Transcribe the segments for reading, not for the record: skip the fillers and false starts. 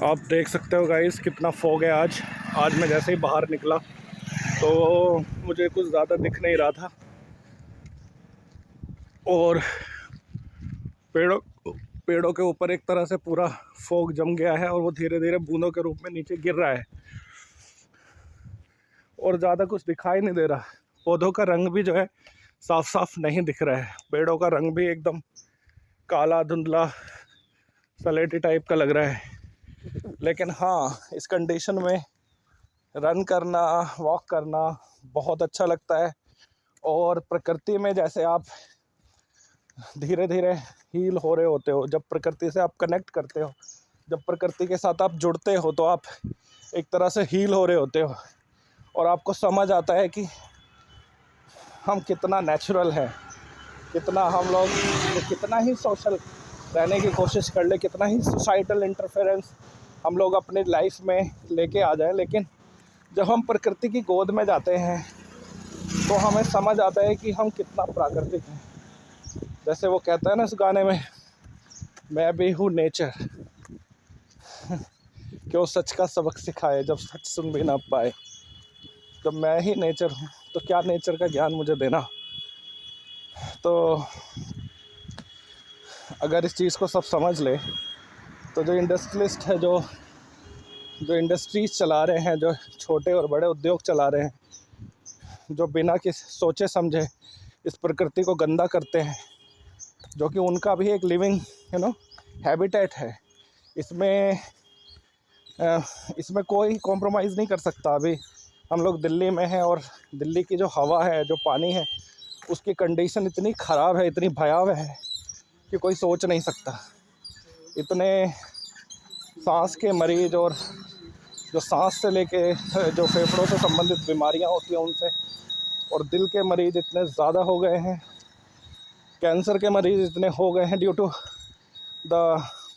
आप देख सकते हो गाइस कितना फॉग है आज मैं जैसे ही बाहर निकला तो मुझे कुछ ज़्यादा दिख नहीं रहा था और पेड़ों पेड़ों के ऊपर एक तरह से पूरा फॉग जम गया है और वो धीरे धीरे बूंदों के रूप में नीचे गिर रहा है और ज़्यादा कुछ दिखाई नहीं दे रहा। पौधों का रंग भी जो है साफ साफ नहीं दिख रहा है। पेड़ों का रंग भी एकदम काला धुंधला सलेटी टाइप का लग रहा है। लेकिन हाँ, इस कंडीशन में रन करना, वॉक करना बहुत अच्छा लगता है। और प्रकृति में जैसे आप धीरे धीरे हील हो रहे होते हो, जब प्रकृति से आप कनेक्ट करते हो, जब प्रकृति के साथ आप जुड़ते हो तो आप एक तरह से हील हो रहे होते हो और आपको समझ आता है कि हम कितना नेचुरल हैं, कितना हम लोग कितना ही सोशल रहने की कोशिश कर ले, कितना ही सोसाइटल इंटरफेरेंस हम लोग अपने लाइफ में लेके आ जाए, लेकिन जब हम प्रकृति की गोद में जाते हैं तो हमें समझ आता है कि हम कितना प्राकृतिक हैं। जैसे वो कहता है ना इस गाने में, मैं भी हूँ नेचर, क्यों सच का सबक सिखाए जब सच सुन भी ना पाए। जब मैं ही नेचर हूँ तो क्या नेचर का ज्ञान मुझे देना। तो अगर इस चीज़ को सब समझ ले तो जो इंडस्ट्रियलिस्ट है, जो इंडस्ट्रीज चला रहे हैं, जो छोटे और बड़े उद्योग चला रहे हैं, जो बिना किसी सोचे समझे इस प्रकृति को गंदा करते हैं, जो कि उनका भी एक लिविंग हैबिटेट है, इसमें कोई कॉम्प्रोमाइज़ नहीं कर सकता। अभी हम लोग दिल्ली में हैं और दिल्ली की जो हवा है, जो पानी है, उसकी कंडीशन इतनी ख़राब है, इतनी भयावह है कि कोई सोच नहीं सकता। इतने सांस के मरीज और जो सांस से लेके जो फेफड़ों से संबंधित बीमारियां होती हैं उनसे, और दिल के मरीज इतने ज़्यादा हो गए हैं, कैंसर के मरीज इतने हो गए हैं due to the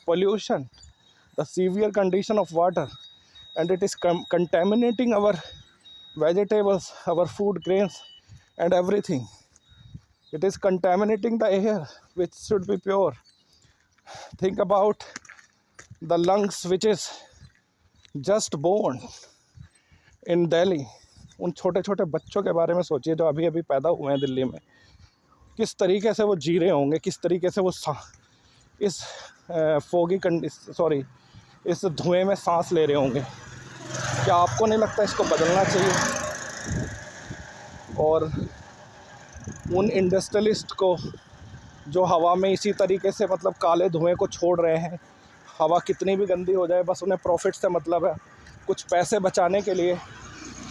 pollution, the severe condition of water, and it is contaminating our vegetables, our food grains and everything. It is contaminating the air which should be pure. Think about the lungs which is just born in Delhi. उन छोटे छोटे बच्चों के बारे में सोचिए जो अभी अभी पैदा हुए हैं दिल्ली में, किस तरीके से वो जी रहे होंगे, किस तरीके से वो इस इस धुएं में सांस ले रहे होंगे। क्या आपको नहीं लगता इसको बदलना चाहिए? और उन इंडस्ट्रियलिस्ट को जो हवा में इसी तरीके से काले धुएं को छोड़ रहे हैं, हवा कितनी भी गंदी हो जाए बस उन्हें प्रॉफिट से मतलब है, कुछ पैसे बचाने के लिए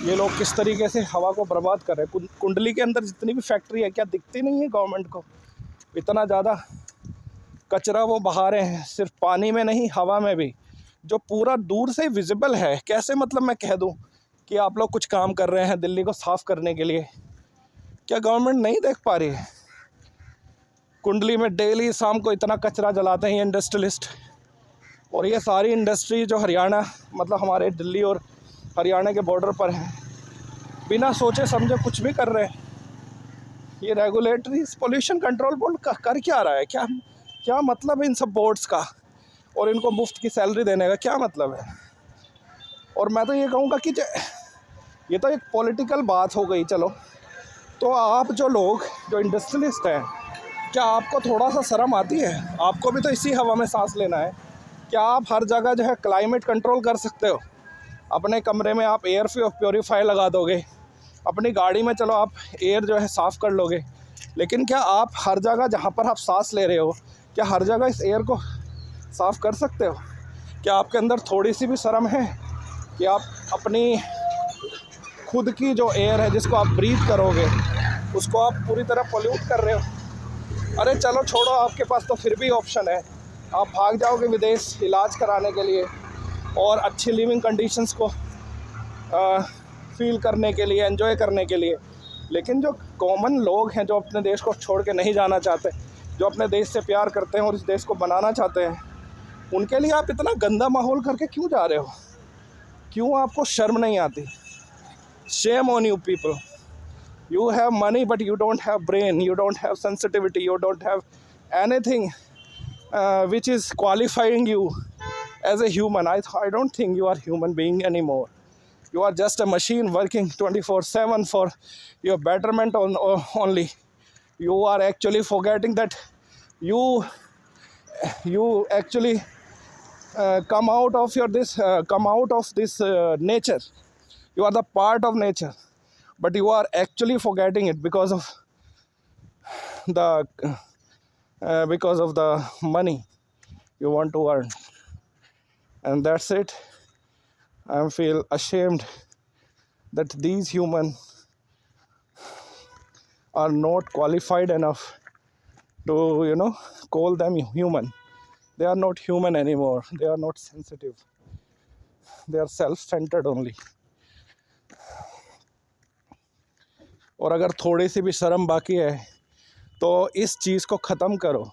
ये लोग किस तरीके से हवा को बर्बाद कर रहे हैं। कुंडली के अंदर जितनी भी फैक्ट्री है, क्या दिखती नहीं है गवर्नमेंट को? इतना ज़्यादा कचरा वो बहा रहे हैं, सिर्फ पानी में नहीं, हवा में भी, जो पूरा दूर से विजिबल है। कैसे मैं कह दूं कि आप लोग कुछ काम कर रहे हैं दिल्ली को साफ़ करने के लिए? क्या गवर्नमेंट नहीं देख पा रही है? कुंडली में डेली शाम को इतना कचरा जलाते हैं इंडस्ट्रियलिस्ट, और ये सारी इंडस्ट्री जो हरियाणा हमारे दिल्ली और हरियाणा के बॉर्डर पर है, बिना सोचे समझे कुछ भी कर रहे हैं। ये रेगुलेटरी पोल्यूशन कंट्रोल बोर्ड कर क्या रहा है? क्या मतलब है इन सब बोर्ड्स का, और इनको मुफ्त की सैलरी देने का क्या मतलब है? और मैं तो ये कहूँगा कि ये तो एक पॉलिटिकल बात हो गई। चलो, तो आप जो इंडस्ट्रियलिस्ट हैं, क्या आपको थोड़ा सा शर्म आती है? आपको भी तो इसी हवा में सांस लेना है। क्या आप हर जगह जो है क्लाइमेट कंट्रोल कर सकते हो? अपने कमरे में आप एयर प्योरीफायर लगा दोगे, अपनी गाड़ी में चलो आप एयर जो है साफ़ कर लोगे, लेकिन क्या आप हर जगह जहाँ पर आप सांस ले रहे हो, क्या हर जगह इस एयर को साफ़ कर सकते हो? क्या आपके अंदर थोड़ी सी भी शर्म है कि आप अपनी खुद की जो एयर है जिसको आप ब्रीथ करोगे उसको आप पूरी तरह पोल्यूट कर रहे हो? अरे चलो छोड़ो, आपके पास तो फिर भी ऑप्शन है, आप भाग जाओगे विदेश इलाज कराने के लिए और अच्छी लिविंग कंडीशंस को फील करने के लिए, एंजॉय करने के लिए। लेकिन जो कॉमन लोग हैं, जो अपने देश को छोड़ के नहीं जाना चाहते, जो अपने देश से प्यार करते हैं और इस देश को बनाना चाहते हैं, उनके लिए आप इतना गंदा माहौल करके क्यों जा रहे हो? क्यों आपको शर्म नहीं आती? Shame on you people. You have money but you don't have brain, you don't have sensitivity, you don't have anything which is qualifying you as a human. I don't think you are human being anymore. You are just a machine working 24/7 for your betterment only. You are actually forgetting that you actually come out of this nature. You are the part of nature, but you are actually forgetting it because of the money you want to earn. And that's it. I feel ashamed that these humans are not qualified enough to, call them human. They are not human anymore. They are not sensitive. They are self-centered only. और अगर थोड़ी सी भी शर्म बाकी है तो इस चीज़ को ख़त्म करो।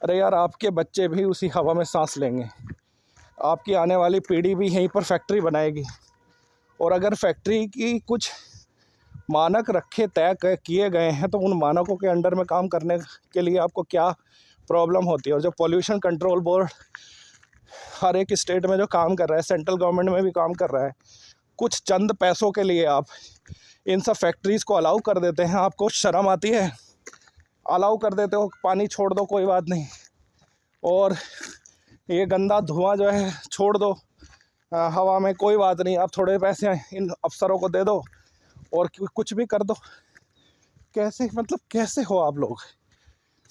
अरे यार, आपके बच्चे भी उसी हवा में सांस लेंगे, आपकी आने वाली पीढ़ी भी यहीं पर फैक्ट्री बनाएगी। और अगर फैक्ट्री की कुछ मानक तय किए गए हैं तो उन मानकों के अंडर में काम करने के लिए आपको क्या प्रॉब्लम होती है। और जो पोल्यूशन कंट्रोल बोर्ड हर एक स्टेट में जो काम कर रहा है, सेंट्रल गवर्नमेंट में भी काम कर रहा है, कुछ चंद पैसों के लिए आप इन सब फैक्ट्रीज़ को अलाउ कर देते हैं। आपको शर्म आती है? अलाउ कर देते हो, पानी छोड़ दो, कोई बात नहीं, और ये गंदा धुआं जो है छोड़ दो हवा में, कोई बात नहीं, आप थोड़े पैसे इन अफसरों को दे दो और कुछ भी कर दो। कैसे, मतलब कैसे हो आप लोग?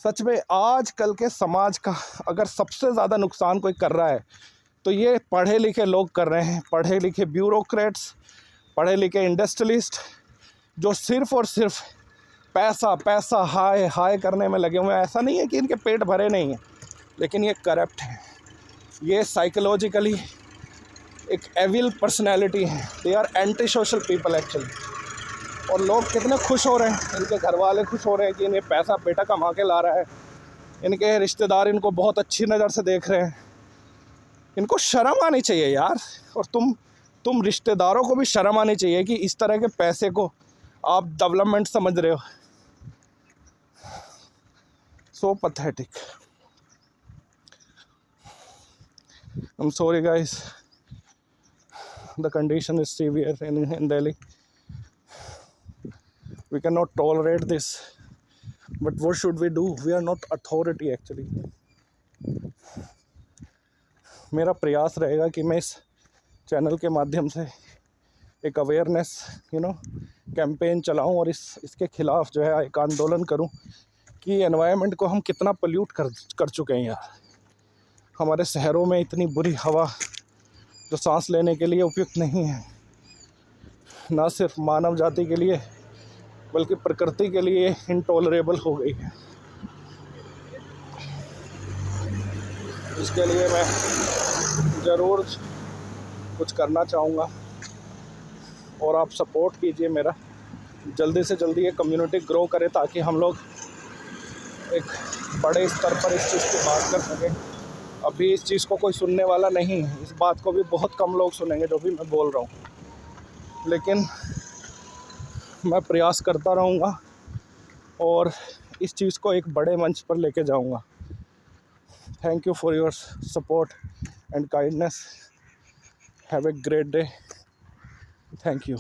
सच में आज कल के समाज का अगर सबसे ज़्यादा नुकसान कोई कर रहा है तो ये पढ़े लिखे लोग कर रहे हैं। पढ़े लिखे ब्यूरोक्रेट्स, पढ़े लिखे इंडस्ट्रियलिस्ट, जो सिर्फ़ और सिर्फ पैसा पैसा हाय हाय करने में लगे हुए हैं। ऐसा नहीं है कि इनके पेट भरे नहीं हैं, लेकिन ये करप्ट हैं, ये साइकोलॉजिकली एक एविल पर्सनैलिटी है। They are anti social people actually. और लोग कितने खुश हो रहे हैं, इनके घर वाले खुश हो रहे हैं कि इन्हें पैसा बेटा कमा के ला रहा है, इनके रिश्तेदार इनको बहुत अच्छी नज़र से देख रहे हैं। इनको शर्म आनी चाहिए यार। और तुम रिश्तेदारों को भी शर्म आनी चाहिए कि इस तरह के पैसे को आप डेवलपमेंट समझ रहे हो। So pathetic. I'm sorry guys, the condition is severe in Delhi. We cannot tolerate this, but what should we do? We are not authority actually. मेरा प्रयास रहेगा कि मैं इस चैनल के माध्यम से एक अवेयरनेस कैंपेन चलाऊं और इसके खिलाफ जो है एक आंदोलन करूं कि एनवायरनमेंट को हम कितना पोल्यूट कर चुके हैं यार। हमारे शहरों में इतनी बुरी हवा जो सांस लेने के लिए उपयुक्त नहीं है, ना सिर्फ मानव जाति के लिए बल्कि प्रकृति के लिए इंटॉलरेबल हो गई है। इसके लिए मैं ज़रूर कुछ करना चाहूँगा और आप सपोर्ट कीजिए मेरा। जल्दी से जल्दी ये कम्युनिटी ग्रो करे ताकि हम लोग एक बड़े स्तर पर इस चीज़ की बात कर सकें। अभी इस चीज़ को कोई सुनने वाला नहीं है, इस बात को भी बहुत कम लोग सुनेंगे जो भी मैं बोल रहा हूँ, लेकिन मैं प्रयास करता रहूँगा और इस चीज़ को एक बड़े मंच पर लेके जाऊँगा। Thank you for your support and kindness. Have a great day. Thank you.